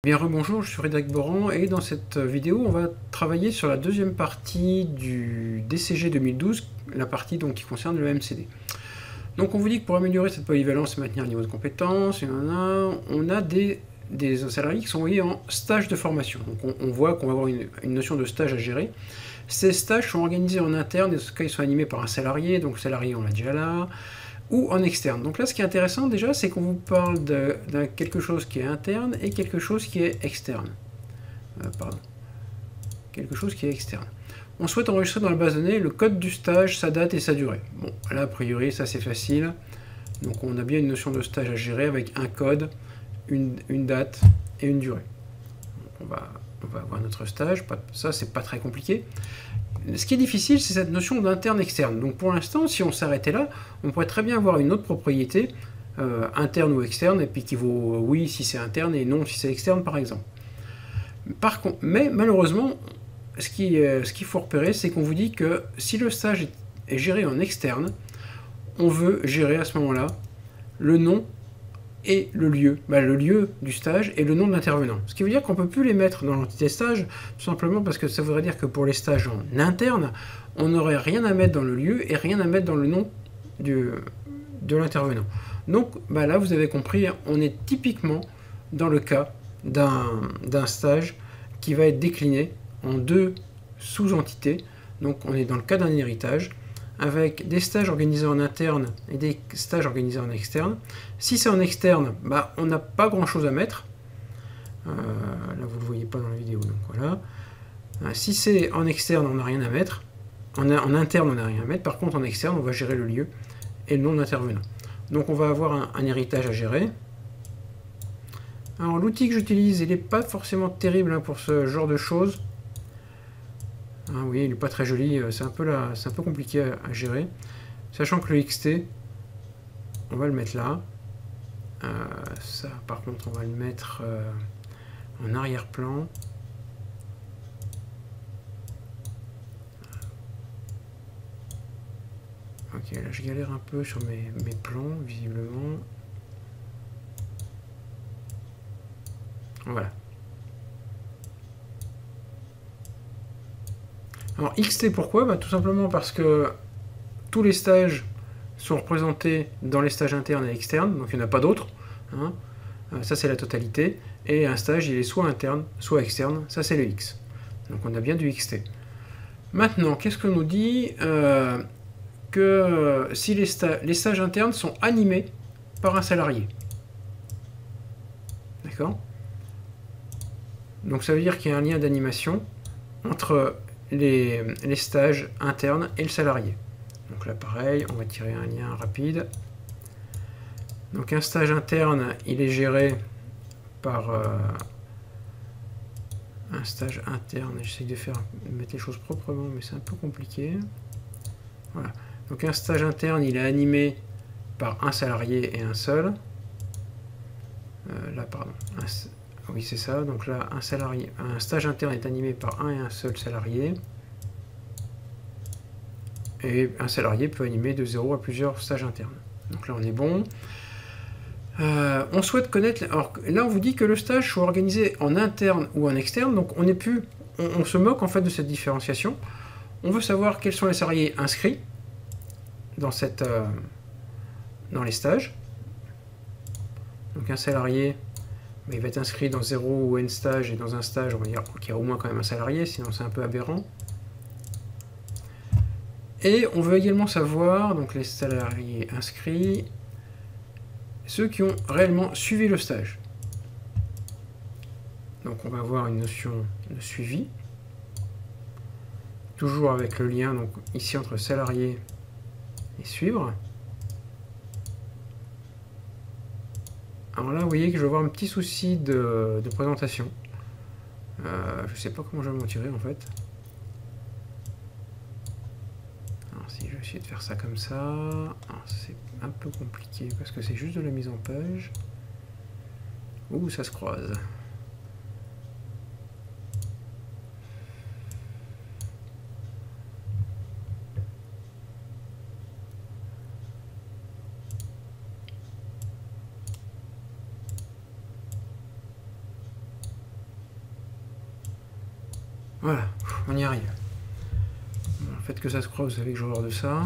Bien rebonjour, je suis Frédéric Boran et dans cette vidéo on va travailler sur la deuxième partie du DCG 2012, la partie donc qui concerne le MCD. Donc on vous dit que pour améliorer cette polyvalence et maintenir le niveau de compétence, on a des salariés qui sont envoyés en stage de formation. Donc on voit qu'on va avoir une notion de stage à gérer. Ces stages sont organisés en interne, et dans ce cas ils sont animés par un salarié, donc le salarié on l'a déjà là, ou en externe. Donc là, ce qui est intéressant déjà, c'est qu'on vous parle de quelque chose qui est interne et quelque chose qui est externe. Quelque chose qui est externe. On souhaite enregistrer dans la base de données le code du stage, sa date et sa durée. Bon, là, a priori, ça c'est facile. Donc on a bien une notion de stage à gérer avec un code, une date et une durée. Donc, on va avoir notre stage, ça c'est pas très compliqué. Ce qui est difficile, c'est cette notion d'interne-externe. Donc pour l'instant, si on s'arrêtait là, on pourrait très bien avoir une autre propriété, interne ou externe, et puis qui vaut oui si c'est interne et non si c'est externe, par exemple. Mais malheureusement, ce qu'il faut repérer, c'est qu'on vous dit que si le stage est géré en externe, on veut gérer à ce moment-là le nom et le lieu. Le lieu du stage et le nom de l'intervenant. Ce qui veut dire qu'on ne peut plus les mettre dans l'entité stage, tout simplement parce que ça voudrait dire que pour les stages en interne, on n'aurait rien à mettre dans le lieu et rien à mettre dans le nom de l'intervenant. Donc là, vous avez compris, on est typiquement dans le cas d'un stage qui va être décliné en deux sous-entités. Donc on est dans le cas d'un héritage, avec des stages organisés en interne et des stages organisés en externe. Si c'est en externe, on n'a pas grand chose à mettre. Là, vous ne le voyez pas dans la vidéo, donc voilà. Si c'est en externe, on n'a rien à mettre. En interne, on n'a rien à mettre. Par contre, en externe, on va gérer le lieu et le nom de l'intervenant. Donc on va avoir un héritage à gérer. Alors l'outil que j'utilise, il n'est pas forcément terrible pour ce genre de choses. Ah oui, il n'est pas très joli, c'est un peu compliqué à gérer. Sachant que le XT, on va le mettre là. Ça, par contre, on va le mettre en arrière-plan. Ok, là je galère un peu sur mes plans, visiblement. Voilà. Alors XT pourquoi? Tout simplement parce que tous les stages sont représentés dans les stages internes et externes, donc il n'y en a pas d'autres. Ça c'est la totalité. Et un stage il est soit interne, soit externe, ça c'est le X. Donc on a bien du XT. Maintenant, qu'est-ce qu'on nous dit? Que si les stages internes sont animés par un salarié. D'accord? Donc ça veut dire qu'il y a un lien d'animation entre les stages internes et le salarié. Donc là pareil, on va tirer un lien rapide. Donc un stage interne, il est géré par un stage interne. J'essaie de mettre les choses proprement, mais c'est un peu compliqué. Voilà. Donc un stage interne, il est animé par un salarié et un seul. Là, pardon. Oui, c'est ça. Donc là, un stage interne est animé par un et un seul salarié. Et un salarié peut animer de 0 à plusieurs stages internes. Donc là, on est bon. On souhaite connaître... Alors là, on vous dit que le stage soit organisé en interne ou en externe. Donc on n'est plus... On se moque en fait de cette différenciation. On veut savoir quels sont les salariés inscrits dans les stages. Donc un salarié, il va être inscrit dans 0 ou N stage, et dans un stage, on va dire qu'il y a au moins quand même un salarié, sinon c'est un peu aberrant. Et on veut également savoir, donc les salariés inscrits, ceux qui ont réellement suivi le stage. Donc on va avoir une notion de suivi, toujours avec le lien donc ici entre salarié et suivre. Alors là, vous voyez que je vais avoir un petit souci de présentation. Je ne sais pas comment je vais m'en tirer en fait. Alors si je vais essayer de faire ça comme ça, c'est un peu compliqué parce que c'est juste de la mise en page. Ouh, ça se croise. Voilà, on y arrive. Bon, le fait que ça se croise, vous savez que j'ai horreur de ça.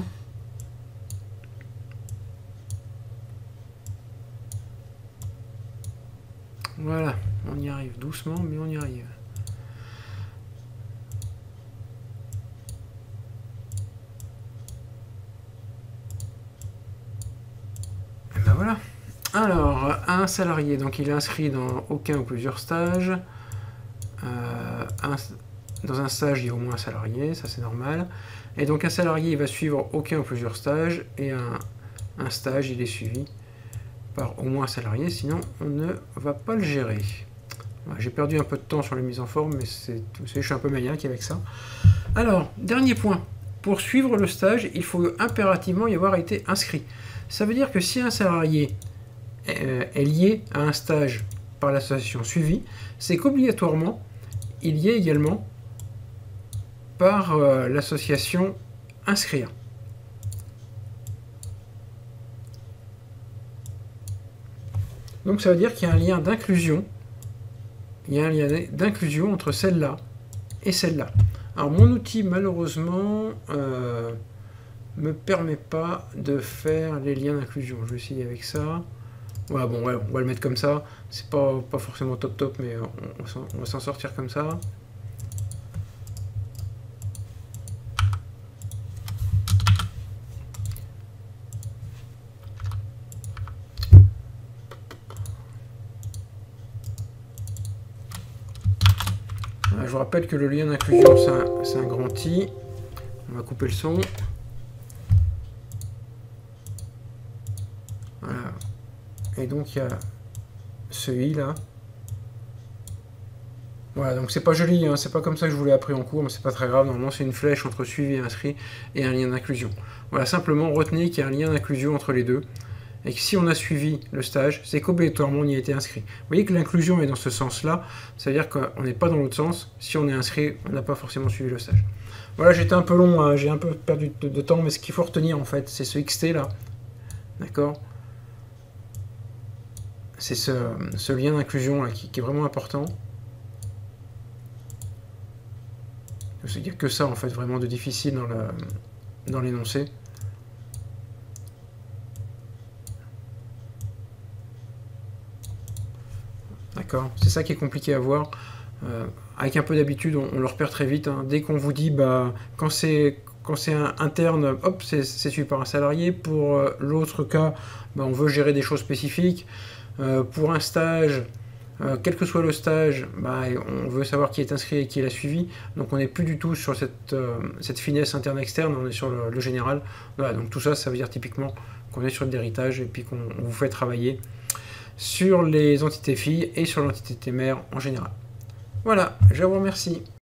Voilà, on y arrive doucement, mais on y arrive. Et ben voilà. Alors, un salarié, donc il est inscrit dans aucun ou plusieurs stages. Dans un stage, il y a au moins un salarié, ça c'est normal. Et donc un salarié, il va suivre aucun ou plusieurs stages, et un stage, il est suivi par au moins un salarié, sinon on ne va pas le gérer. Voilà, j'ai perdu un peu de temps sur la mise en forme, mais je suis un peu maniaque avec ça. Alors, dernier point. Pour suivre le stage, il faut impérativement y avoir été inscrit. Ça veut dire que si un salarié est lié à un stage par l'association suivie, c'est qu'obligatoirement, il y est également par l'association inscrire. Donc ça veut dire qu'il y a un lien d'inclusion. Il y a un lien d'inclusion entre celle-là et celle-là. Alors mon outil malheureusement me permet pas de faire les liens d'inclusion. Je vais essayer avec ça. Voilà, bon, ouais, on va le mettre comme ça. C'est pas forcément top, mais on va s'en sortir comme ça. Je vous rappelle que le lien d'inclusion, c'est un grand I. On va couper le son. Voilà. Et donc il y a ce I là. Voilà, donc c'est pas joli, hein, c'est pas comme ça que je vous l'ai appris en cours, mais c'est pas très grave. Normalement, c'est une flèche entre suivi et inscrit et un lien d'inclusion. Voilà, simplement retenez qu'il y a un lien d'inclusion entre les deux. Et que si on a suivi le stage, c'est qu'obligatoirement on y a été inscrit. Vous voyez que l'inclusion est dans ce sens-là, ça veut dire qu'on n'est pas dans l'autre sens. Si on est inscrit, on n'a pas forcément suivi le stage. Voilà, j'étais un peu long, hein, j'ai un peu perdu de temps, mais ce qu'il faut retenir en fait, c'est ce XT là. D'accord? C'est ce lien d'inclusion là qui est vraiment important. Il n'y a que ça en fait vraiment de difficile dans l'énoncé. D'accord, c'est ça qui est compliqué à voir. Avec un peu d'habitude, on le repère très vite. Hein. Dès qu'on vous dit, bah, quand c'est un interne, hop, c'est suivi par un salarié. Pour l'autre cas, bah, on veut gérer des choses spécifiques. Pour un stage, quel que soit le stage, bah, on veut savoir qui est inscrit et qui l'a suivi. Donc on n'est plus du tout sur cette finesse interne-externe, on est sur le général. Voilà, donc tout ça, ça veut dire typiquement qu'on est sur de l'héritage et puis qu'on vous fait travailler sur les entités filles et sur l'entité mère en général. Voilà, je vous remercie.